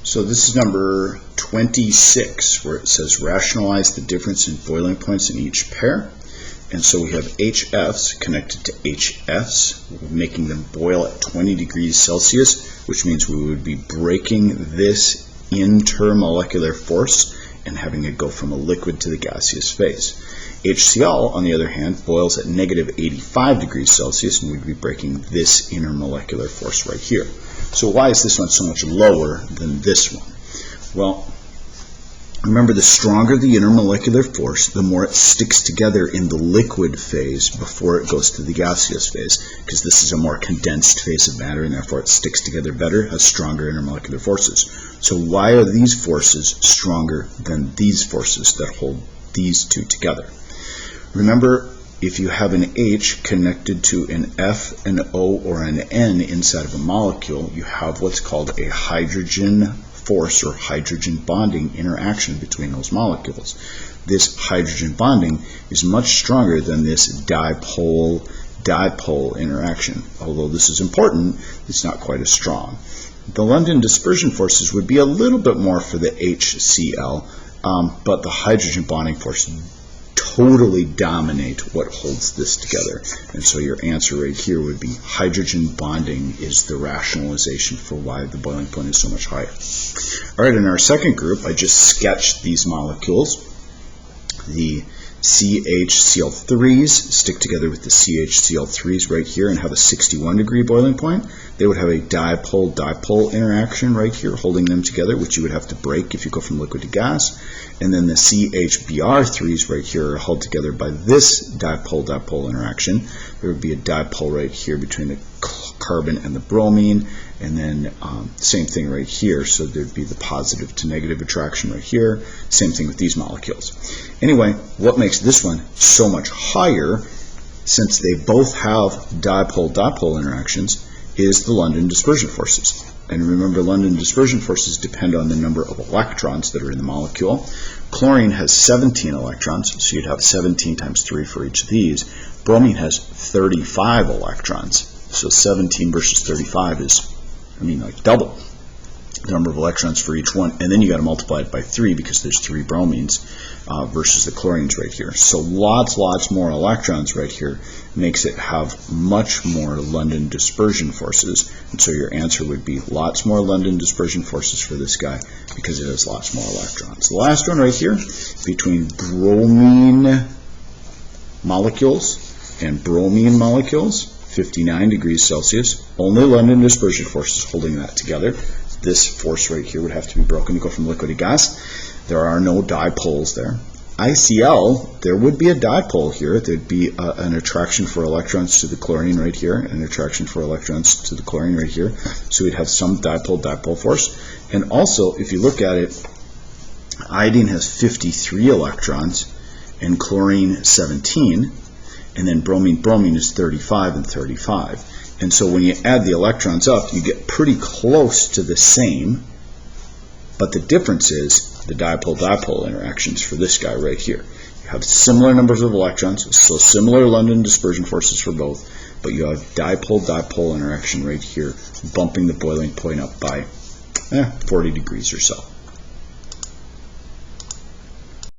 So this is number 26, where it says rationalize the difference in boiling points in each pair. And so we have HFs connected to HFs, making them boil at 20 degrees Celsius, which means we would be breaking this intermolecular force and having it go from a liquid to the gaseous phase. HCl, on the other hand, boils at negative 85 degrees Celsius, and we'd be breaking this intermolecular force right here. So why is this one so much lower than this one? Well, remember, the stronger the intermolecular force, the more it sticks together in the liquid phase before it goes to the gaseous phase, because this is a more condensed phase of matter, and therefore it sticks together better, has stronger intermolecular forces. So why are these forces stronger than these forces that hold these two together? Remember, if you have an H connected to an F, an O, or an N inside of a molecule, you have what's called a hydrogen force or hydrogen bonding interaction between those molecules. This hydrogen bonding is much stronger than this dipole-dipole interaction. Although this is important, it's not quite as strong. The London dispersion forces would be a little bit more for the HCl, but the hydrogen bonding force totally dominate what holds this together. And so your answer right here would be hydrogen bonding is the rationalization for why the boiling point is so much higher. All right, in our second group, I just sketched these molecules. The CHCl3s stick together with the CHCl3s right here and have a 61 degree boiling point. They would have a dipole-dipole interaction right here holding them together, which you would have to break if you go from liquid to gas. And then the CHBr3s right here are held together by this dipole-dipole interaction. There would be a dipole right here between the carbon and the bromine, and then same thing right here, so there'd be the positive to negative attraction right here. Same thing with these molecules. Anyway, what makes this one so much higher, since they both have dipole-dipole interactions, is the London dispersion forces. And remember, London dispersion forces depend on the number of electrons that are in the molecule. Chlorine has 17 electrons, so you'd have 17 times 3 for each of these. Bromine has 35 electrons, so 17 versus 35 is, like double the number of electrons for each one. And then you got to multiply it by 3 because there's 3 bromines versus the chlorines right here. So lots more electrons right here makes it have much more London dispersion forces. And so your answer would be lots more London dispersion forces for this guy because it has lots more electrons. The last one right here, between bromine molecules and bromine molecules, 59 degrees Celsius, only London dispersion forces holding that together. This force right here would have to be broken to go from liquid to gas. There are no dipoles there. ICl, there would be a dipole here. There'd be an attraction for electrons to the chlorine right here, and an attraction for electrons to the chlorine right here. So we'd have some dipole-dipole force. And also, if you look at it, iodine has 53 electrons, and chlorine 17, and then bromine is 35 and 35. And so when you add the electrons up, you get pretty close to the same, but the difference is the dipole-dipole interactions for this guy right here. You have similar numbers of electrons, so similar London dispersion forces for both, but you have dipole-dipole interaction right here, bumping the boiling point up by 40 degrees or so.